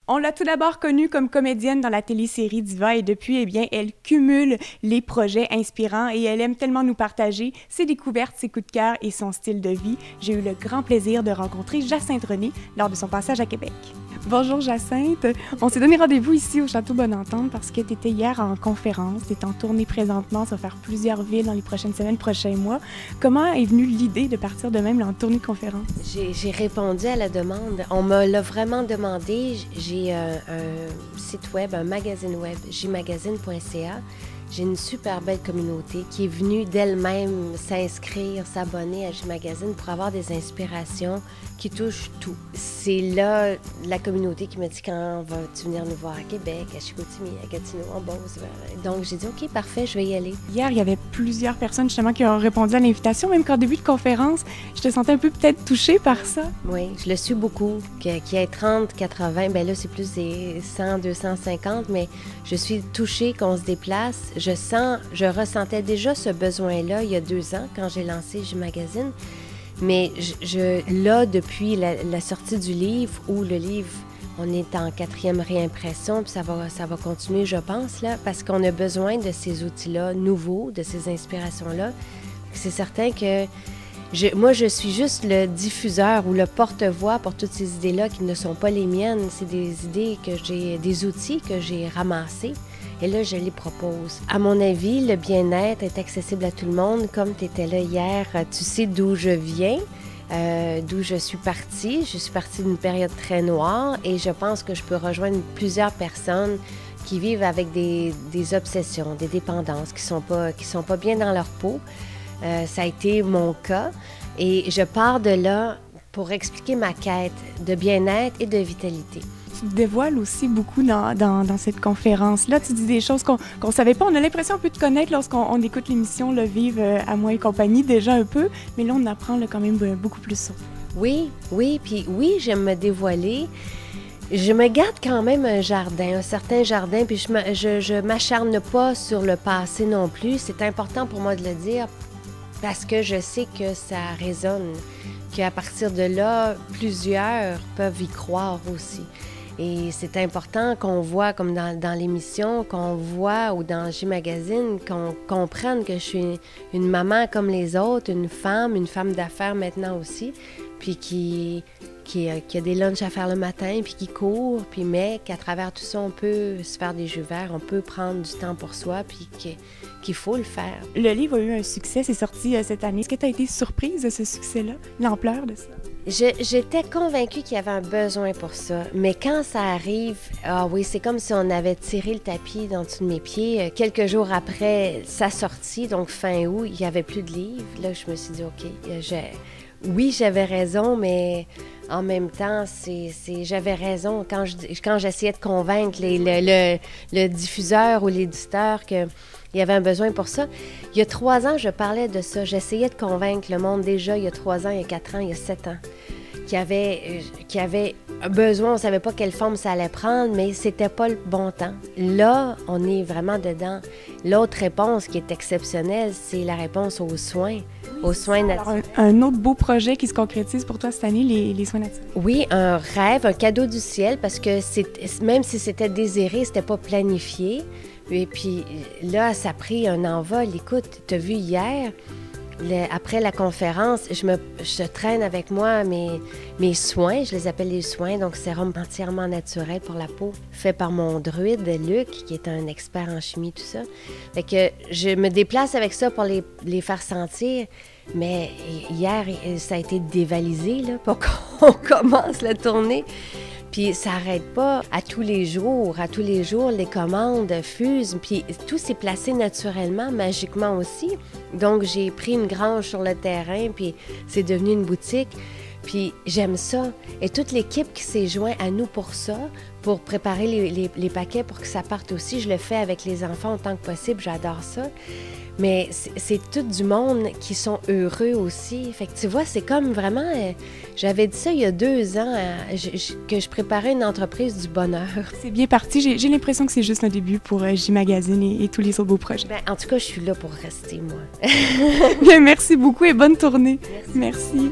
On l'a tout d'abord connue comme comédienne dans la télésérie Diva et depuis, eh bien, elle cumule les projets inspirants et elle aime tellement nous partager ses découvertes, ses coups de cœur et son style de vie. J'ai eu le grand plaisir de rencontrer Jacinthe René lors de son passage à Québec. Bonjour Jacinthe, on s'est donné rendez-vous ici au Château Bonentente parce que tu étais hier en conférence, tu es en tournée présentement, ça va faire plusieurs villes dans les prochaines semaines, prochains mois. Comment est venue l'idée de partir de même là, en tournée de conférence? J'ai répondu à la demande. On me l'a vraiment demandé. J'ai un site web, un magazine web, jmagazine.ca. J'ai une super belle communauté qui est venue d'elle-même s'inscrire, s'abonner à J-Magazine pour avoir des inspirations qui touchent tout. C'est là la communauté qui m'a dit quand vas-tu venir nous voir à Québec, à Chicoutimi, à Gatineau, en Beauce. Donc j'ai dit OK, parfait, je vais y aller. Hier, il y avait plusieurs personnes justement qui ont répondu à l'invitation, même qu'en début de conférence, je te sentais un peu peut-être touchée par ça. Oui, je le suis beaucoup. Qu'il y ait 30, 80, bien là c'est plus des 100, 250, mais je suis touchée qu'on se déplace. Je ressentais déjà ce besoin-là il y a 2 ans quand j'ai lancé J-Magazine. Mais là, depuis la sortie du livre, où le livre, on est en 4e réimpression, puis ça va continuer, je pense, là, parce qu'on a besoin de ces outils-là nouveaux, de ces inspirations-là. C'est certain que moi, je suis juste le diffuseur ou le porte-voix pour toutes ces idées-là qui ne sont pas les miennes. C'est des idées des outils que j'ai ramassés. Et là, je les propose. À mon avis, le bien-être est accessible à tout le monde. Comme tu étais là hier, tu sais d'où je viens, d'où je suis partie. Je suis partie d'une période très noire et je pense que je peux rejoindre plusieurs personnes qui vivent avec des obsessions, des dépendances, qui sont pas bien dans leur peau. Ça a été mon cas et je pars de là pour expliquer ma quête de bien-être et de vitalité. Tu te dévoiles aussi beaucoup dans cette conférence-là. Tu dis des choses qu'on ne savait pas. On a l'impression un peu de connaître lorsqu'on écoute l'émission Le Vivre à moi et compagnie, déjà un peu, mais là, on apprend quand même beaucoup plus sur toi. Oui, puis oui, j'aime me dévoiler. Je me garde quand même un certain jardin, puis je m'acharne pas sur le passé non plus. C'est important pour moi de le dire parce que je sais que ça résonne, qu'à partir de là, plusieurs peuvent y croire aussi. Et c'est important qu'on voit, comme dans l'émission, qu'on voit ou dans J-Magazine, qu'on comprenne que je suis une maman comme les autres, une femme d'affaires maintenant aussi, puis qui a des lunchs à faire le matin, puis qui court, puis mais qu'à travers tout ça, on peut se faire des jeux verts, on peut prendre du temps pour soi, puis qu'il faut le faire. Le livre a eu un succès, c'est sorti cette année. Est-ce que tu as été surprise de ce succès-là, l'ampleur de ça? J'étais convaincue qu'il y avait un besoin pour ça, mais quand ça arrive, ah oui, c'est comme si on avait tiré le tapis dans dessous de mes pieds. Quelques jours après sa sortie, donc fin août, il n'y avait plus de livres. Là, je me suis dit, OK, oui, j'avais raison, mais en même temps, j'avais raison quand j'essayais de convaincre le diffuseur ou l'éditeur qu'il y avait un besoin pour ça. Il y a 3 ans, je parlais de ça. J'essayais de convaincre le monde déjà il y a 3 ans, il y a 4 ans, il y a 7 ans, qu'il y avait un besoin. On ne savait pas quelle forme ça allait prendre, mais c'était pas le bon temps. Là, on est vraiment dedans. L'autre réponse qui est exceptionnelle, c'est la réponse aux soins. Aux soins naturels. Un autre beau projet qui se concrétise pour toi cette année, les soins naturels. Oui, un rêve, un cadeau du ciel, parce que même si c'était désiré, c'était pas planifié. Et puis là, ça a pris un envol. Écoute, tu as vu hier, après la conférence, je traîne avec moi mes soins, je les appelle les soins, donc sérum entièrement naturel pour la peau, fait par mon druide Luc, qui est un expert en chimie, tout ça. Fait que je me déplace avec ça pour les faire sentir, mais hier, ça a été dévalisé là, pour qu'on commence la tournée. Puis ça n'arrête pas. À tous les jours, les commandes fusent. Puis tout s'est placé naturellement, magiquement aussi. Donc j'ai pris une grange sur le terrain, puis c'est devenu une boutique. Puis j'aime ça. Et toute l'équipe qui s'est jointe à nous pour ça, pour préparer les paquets pour que ça parte aussi, je le fais avec les enfants autant que possible. J'adore ça. Mais c'est tout du monde qui sont heureux aussi. Fait que tu vois, c'est comme vraiment... j'avais dit ça il y a 2 ans, que je préparais une entreprise du bonheur. C'est bien parti. J'ai l'impression que c'est juste un début pour J-Magazine et tous les autres beaux projets. Ben, en tout cas, je suis là pour rester, moi. Bien, merci beaucoup et bonne tournée. Merci. Merci.